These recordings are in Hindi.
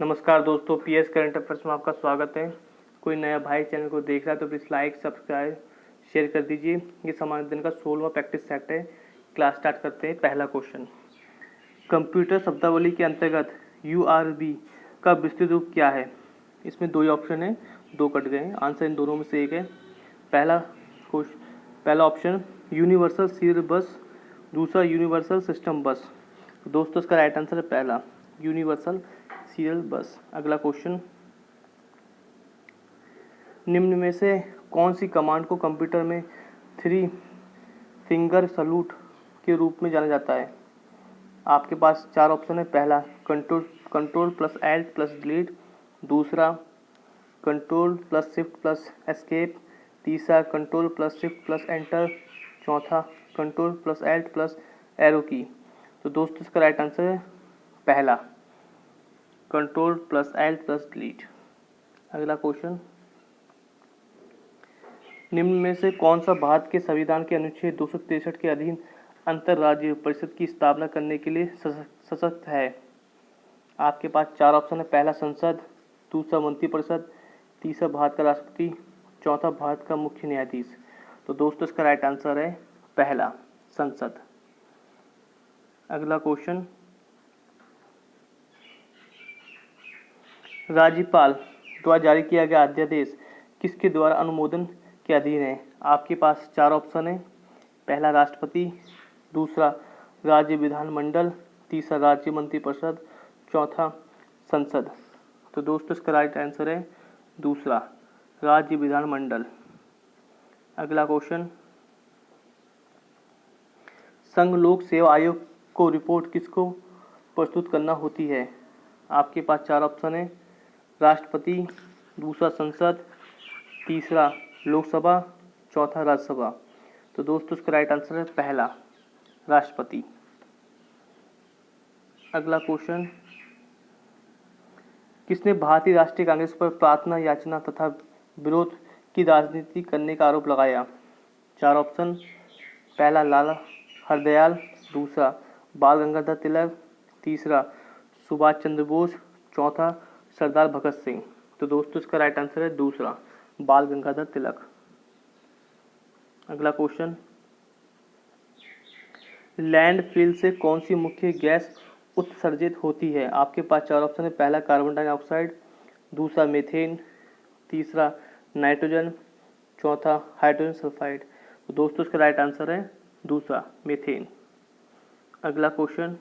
नमस्कार दोस्तों, पीएस करंट अफेयर्स में आपका स्वागत है। कोई नया भाई चैनल को देख रहा है तो प्लीज़ लाइक सब्सक्राइब शेयर कर दीजिए। ये हमारे दिन का 16वां प्रैक्टिस सेट है। क्लास स्टार्ट करते हैं। पहला क्वेश्चन, कंप्यूटर शब्दावली के अंतर्गत यूआरबी का विस्तृत रूप क्या है? इसमें दो ही ऑप्शन है, दो कट गए हैं। आंसर इन दोनों में से एक है। पहला ऑप्शन यूनिवर्सल सीरियल बस, दूसरा यूनिवर्सल सिस्टम बस। तो दोस्तों इसका राइट आंसर है पहला, यूनिवर्सल सीरियल बस। अगला क्वेश्चन, निम्न में से कौन सी कमांड को कंप्यूटर में 3 फिंगर सैल्यूट के रूप में जाना जाता है? आपके पास चार ऑप्शन है। पहला control plus alt plus delete, दूसरा control plus shift plus escape, तीसरा control plus shift plus enter, चौथा control plus alt plus arrow key. तो दोस्तों इसका राइट आंसर है पहला, control plus alt plus delete. अगला क्वेश्चन, निम्न में से कौन सा भारत के संविधान के अनुच्छेद 263 के अधीन अंतर्राज्यीय परिषद की स्थापना करने के लिए सशक्त है? आपके पास चार ऑप्शन है। पहला संसद, दूसरा मंत्रिपरिषद, तीसरा भारत का राष्ट्रपति, चौथा भारत का मुख्य न्यायाधीश। तो दोस्तों इसका राइट आंसर है पहला, संसद। अगला क्वेश्चन, राज्यपाल द्वारा जारी किया गया अध्यादेश किसके द्वारा अनुमोदन के अधीन है? आपके पास चार ऑप्शन है। पहला राष्ट्रपति, दूसरा राज्य विधानमंडल, तीसरा राज्य मंत्रिपरिषद, चौथा संसद। तो दोस्तों इसका राइट आंसर है दूसरा, राज्य विधानमंडल। अगला क्वेश्चन, संघ लोक सेवा आयोग को रिपोर्ट किसको प्रस्तुत करना होती है? आपके पास चार ऑप्शन है। राष्ट्रपति, दूसरा संसद, तीसरा लोकसभा, चौथा राज्यसभा। तो दोस्तों इसका राइट आंसर है पहला, राष्ट्रपति। अगला क्वेश्चन, किसने भारतीय राष्ट्रीय कांग्रेस पर प्रार्थना याचना तथा विरोध की राजनीति करने का आरोप लगाया? चार ऑप्शन। पहला लाला हरदयाल, दूसरा बाल गंगाधर तिलक, तीसरा सुभाष चंद्र बोस, चौथा सरदार भगत सिंह। तो दोस्तों इसका राइट आंसर है दूसरा, बाल गंगाधर तिलक। अगला क्वेश्चन, लैंडफिल से कौन सी मुख्य गैस उत्सर्जित होती है? आपके पास चार ऑप्शन है। पहला कार्बन डाइऑक्साइड, दूसरा मीथेन, तीसरा नाइट्रोजन, चौथा हाइड्रोजन सल्फाइड। तो दोस्तों इसका राइट आंसर है दूसरा, मीथेन। अगला क्वेश्चन,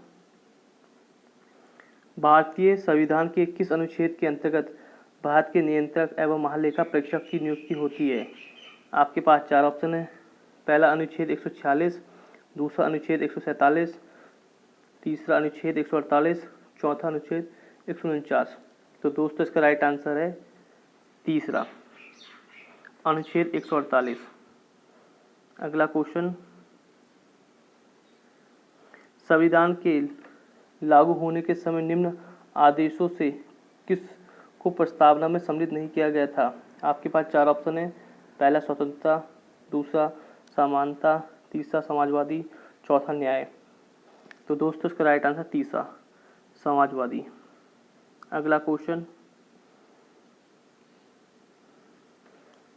भारतीय संविधान के किस अनुच्छेद के अंतर्गत भारत के नियंत्रक एवं महालेखा परीक्षक की नियुक्ति होती है? आपके पास चार ऑप्शन है। पहला अनुच्छेद 146, दूसरा अनुच्छेद 147, तीसरा अनुच्छेद 148, चौथा अनुच्छेद 149। तो दोस्तों इसका राइट आंसर है तीसरा, अनुच्छेद 148। अगला क्वेश्चन, संविधान के लागू होने के समय निम्न आदेशों से किस को प्रस्तावना में सम्मिलित नहीं किया गया था? आपके पास चार ऑप्शन है। पहला स्वतंत्रता, दूसरा समानता, तीसरा समाजवादी, चौथा न्याय। तो दोस्तों इसका राइट आंसर तीसरा, समाजवादी। अगला क्वेश्चन,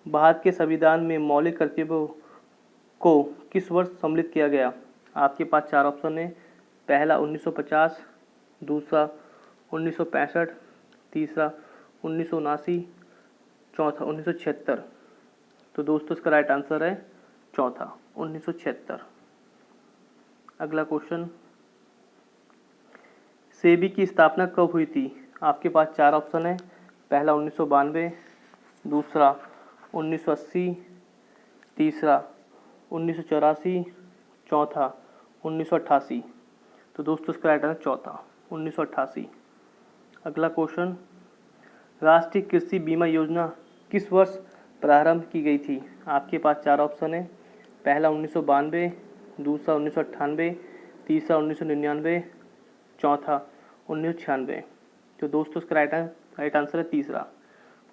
भारत के संविधान में मौलिक कर्तव्यों को किस वर्ष सम्मिलित किया गया? आपके पास चार ऑप्शन है। पहला 1950, दूसरा 1965, तीसरा 1979, चौथा 1976। तो दोस्तों इसका राइट आंसर है चौथा, 1976। अगला क्वेश्चन, सेबी की स्थापना कब हुई थी? आपके पास चार ऑप्शन है। पहला 1992, दूसरा 1980, तीसरा 1984, चौथा 1988। तो दोस्तों इसका राइट आंसर चौथा, 1988। अगला क्वेश्चन, राष्ट्रीय कृषि बीमा योजना किस वर्ष प्रारंभ की गई थी? आपके पास चार ऑप्शन है। पहला 1992, दूसरा 1998, तीसरा 1999, चौथा 1996। तो दोस्तों इसका राइट आंसर है तीसरा,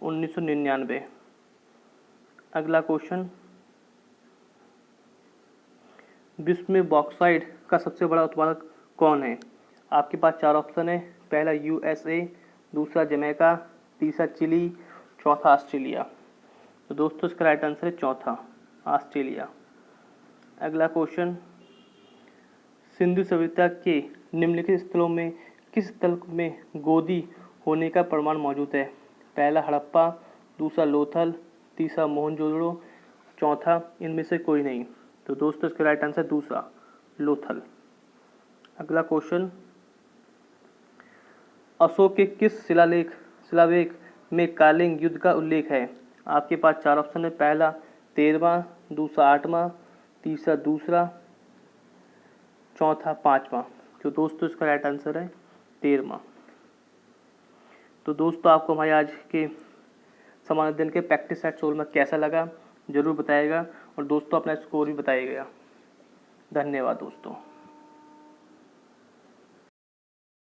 1999। अगला क्वेश्चन, विश्व में बॉक्साइट का सबसे बड़ा उत्पादक कौन है? आपके पास चार ऑप्शन है। पहला यूएसए, दूसरा जमैका, तीसरा चिली, चौथा ऑस्ट्रेलिया। तो दोस्तों इसका राइट आंसर है चौथा, ऑस्ट्रेलिया। अगला क्वेश्चन, सिंधु सभ्यता के निम्नलिखित स्थलों में किस स्थल में गोदी होने का प्रमाण मौजूद है? पहला हड़प्पा, दूसरा लोथल, तीसरा मोहनजोदड़ो, चौथा इनमें से कोई नहीं। तो दोस्तों इसका राइट आंसर दूसरा, लोथल। अगला क्वेश्चन, अशोक के किस शिलालेख में कालिंग युद्ध का उल्लेख है? आपके पास चार ऑप्शन है। पहला 13वां, दूसरा 8वां, तीसरा दूसरा, चौथा 5वां। तो दोस्तों इसका राइट आंसर है 13वां। तो दोस्तों आपको हमारे आज के समान अध्ययन के प्रैक्टिस सेट 16 में कैसा लगा ज़रूर बताइएगा, और दोस्तों अपना स्कोर भी बताइएगा। धन्यवाद दोस्तों।